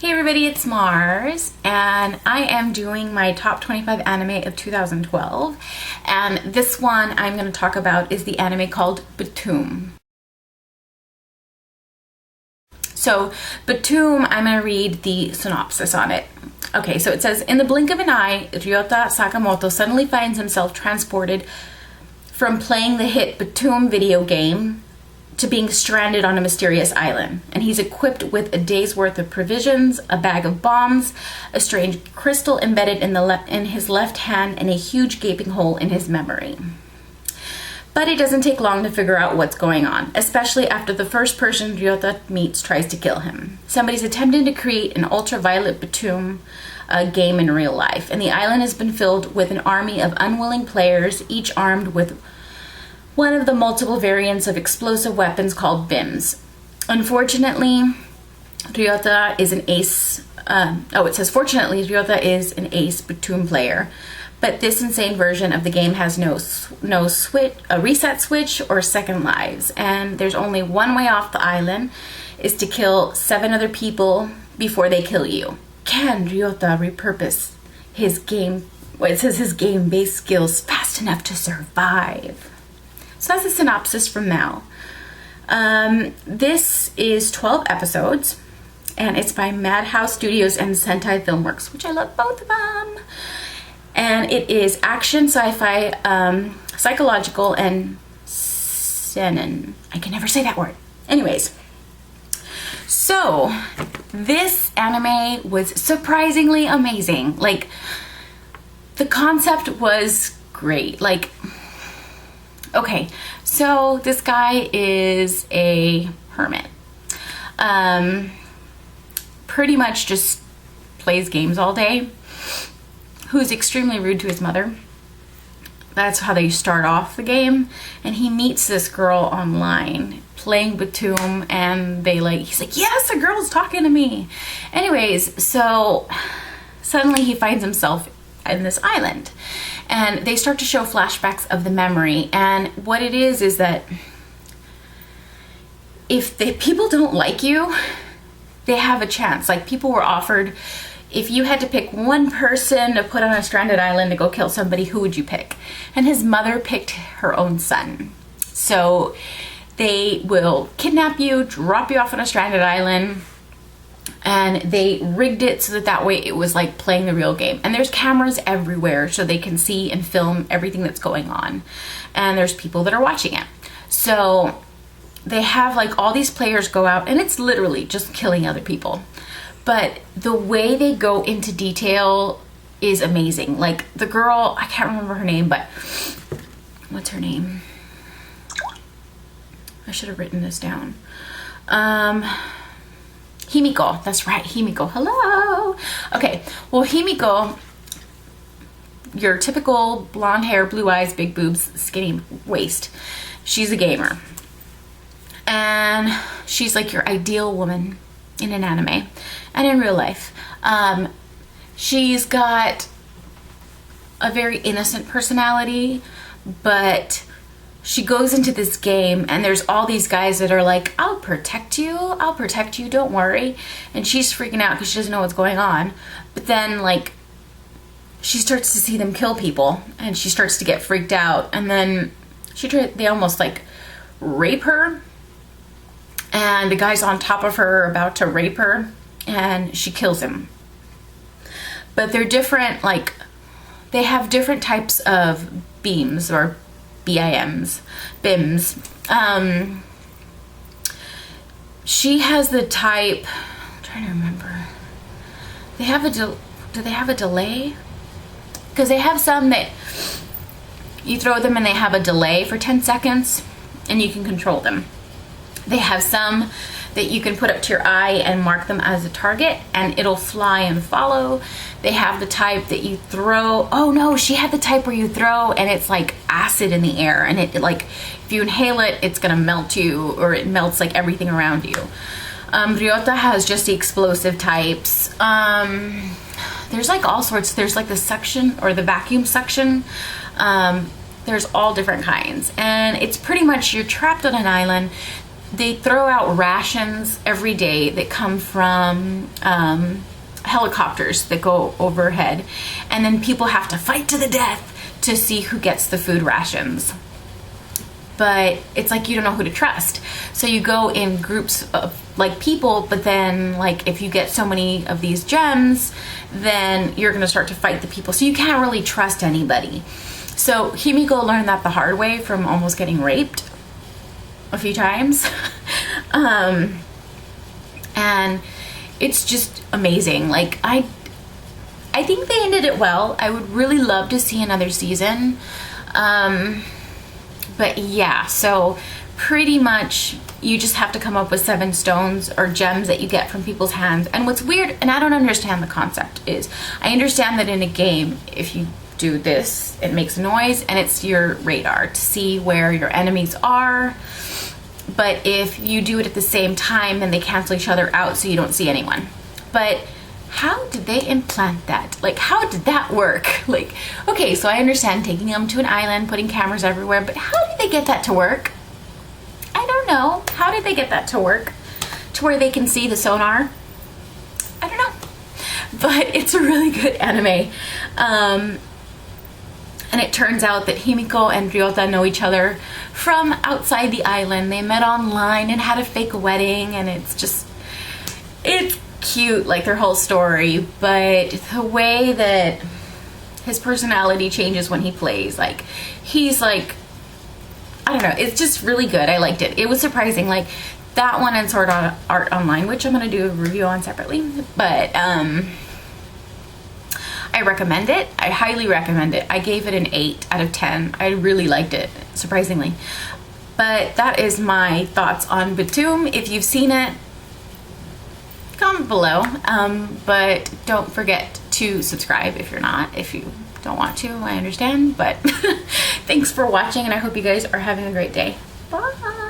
Hey everybody, it's Mars, and I am doing my top 25 anime of 2012, and this one I'm going to talk about is the anime called Btoom. So, Btoom, I'm going to read the synopsis on it. Okay, so it says, in the blink of an eye, Ryouta Sakamoto suddenly finds himself transported from playing the hit Btoom video game to being stranded on a mysterious island, and he's equipped with a day's worth of provisions, a bag of bombs, a strange crystal embedded in his left hand, and a huge gaping hole in his memory. But it doesn't take long to figure out what's going on, especially after the first person Ryouta meets tries to kill him. Somebody's attempting to create an ultraviolet Btoom game in real life, and the island has been filled with an army of unwilling players, each armed with one of the multiple variants of explosive weapons called BIMs. Unfortunately, Ryouta is an ace. Fortunately, Ryouta is an ace Btoom player, but this insane version of the game has no reset switch or second lives, and there's only one way off the island, is to kill 7 other people before they kill you. Can Ryouta repurpose his game-based skills fast enough to survive? So that's a synopsis from Mal. This is 12 episodes, and it's by Madhouse Studios and Sentai Filmworks, which I love both of them. And it is action, sci-fi, psychological, and seinen. I can never say that word. Anyways, so this anime was surprisingly amazing. Like, the concept was great. Like, okay, so this guy is a hermit. Pretty much just plays games all day, who's extremely rude to his mother. That's how they start off the game. And he meets this girl online playing Btoom, and he's like, yes, a girl's talking to me. Anyways, so suddenly he finds himself in this island, and they start to show flashbacks of the memory. And what it is that if the people don't like you, they have a chance. Like, people were offered, if you had to pick one person to put on a stranded island to go kill somebody, who would you pick? And his mother picked her own son. So they will kidnap you, drop you off on a stranded island, and they rigged it so that way it was like playing the real game. And there's cameras everywhere so they can see and film everything that's going on. And there's people that are watching it. So they have like all these players go out, and it's literally just killing other people. But the way they go into detail is amazing. Like, the girl, I can't remember her name, but what's her name? I should have written this down. Himiko, that's right, Himiko, hello. Okay, well, Himiko, your typical blonde hair, blue eyes, big boobs, skinny waist. She's a gamer. And she's like your ideal woman in an anime and in real life. She's got a very innocent personality, but she goes into this game, and there's all these guys that are like, I'll protect you, don't worry. And she's freaking out because she doesn't know what's going on. But then, like, she starts to see them kill people, and she starts to get freaked out. And then they almost like rape her, and the guy's on top of her about to rape her, and she kills him. But they're different, like, they have different types of beams, or BIMs. She has the type, I'm trying to remember. Do they have a delay? Because they have some that you throw them and they have a delay for 10 seconds and you can control them. They have some that you can put up to your eye and mark them as a target, and it'll fly and follow. They have the type that you throw. Oh no, she had the type where you throw and it's like acid in the air, and it like, if you inhale it, it's gonna melt you, or it melts like everything around you. Ryouta has just the explosive types. There's like all sorts. There's like the suction, or the vacuum suction. There's all different kinds, and it's pretty much, you're trapped on an island. they throw out rations every day that come from helicopters that go overhead, and then people have to fight to the death to see who gets the food rations. But it's like you don't know who to trust, so you go in groups of like people, but then like if you get so many of these gems, then you're gonna start to fight the people, so you can't really trust anybody. So Himiko learned that the hard way from almost getting raped a few times. And it's just amazing. Like I think they ended it well. I would really love to see another season. But yeah, so pretty much you just have to come up with 7 stones or gems that you get from people's hands. And what's weird, and I don't understand the concept, is I understand that in a game, if you do this, it makes a noise and it's your radar to see where your enemies are. But if you do it at the same time, then they cancel each other out so you don't see anyone. But how did they implant that? Like, how did that work? Like, okay, so I understand taking them to an island, putting cameras everywhere, but how did they get that to work? I don't know. How did they get that to work? To where they can see the sonar? I don't know. But it's a really good anime. And it turns out that Himiko and Ryouta know each other from outside the island. They met online and had a fake wedding, and it's cute, like their whole story. But the way that his personality changes when he plays, like he's like, I don't know, it's just really good. I liked it. It was surprising, like that one and Sword Art Online, which I'm gonna do a review on separately. But I recommend it. I highly recommend it. I gave it an 8 out of 10. I really liked it, surprisingly. But that is my thoughts on Btoom. If you've seen it, comment below. But don't forget to subscribe if you're not. If you don't want to, I understand. But thanks for watching, and I hope you guys are having a great day. Bye.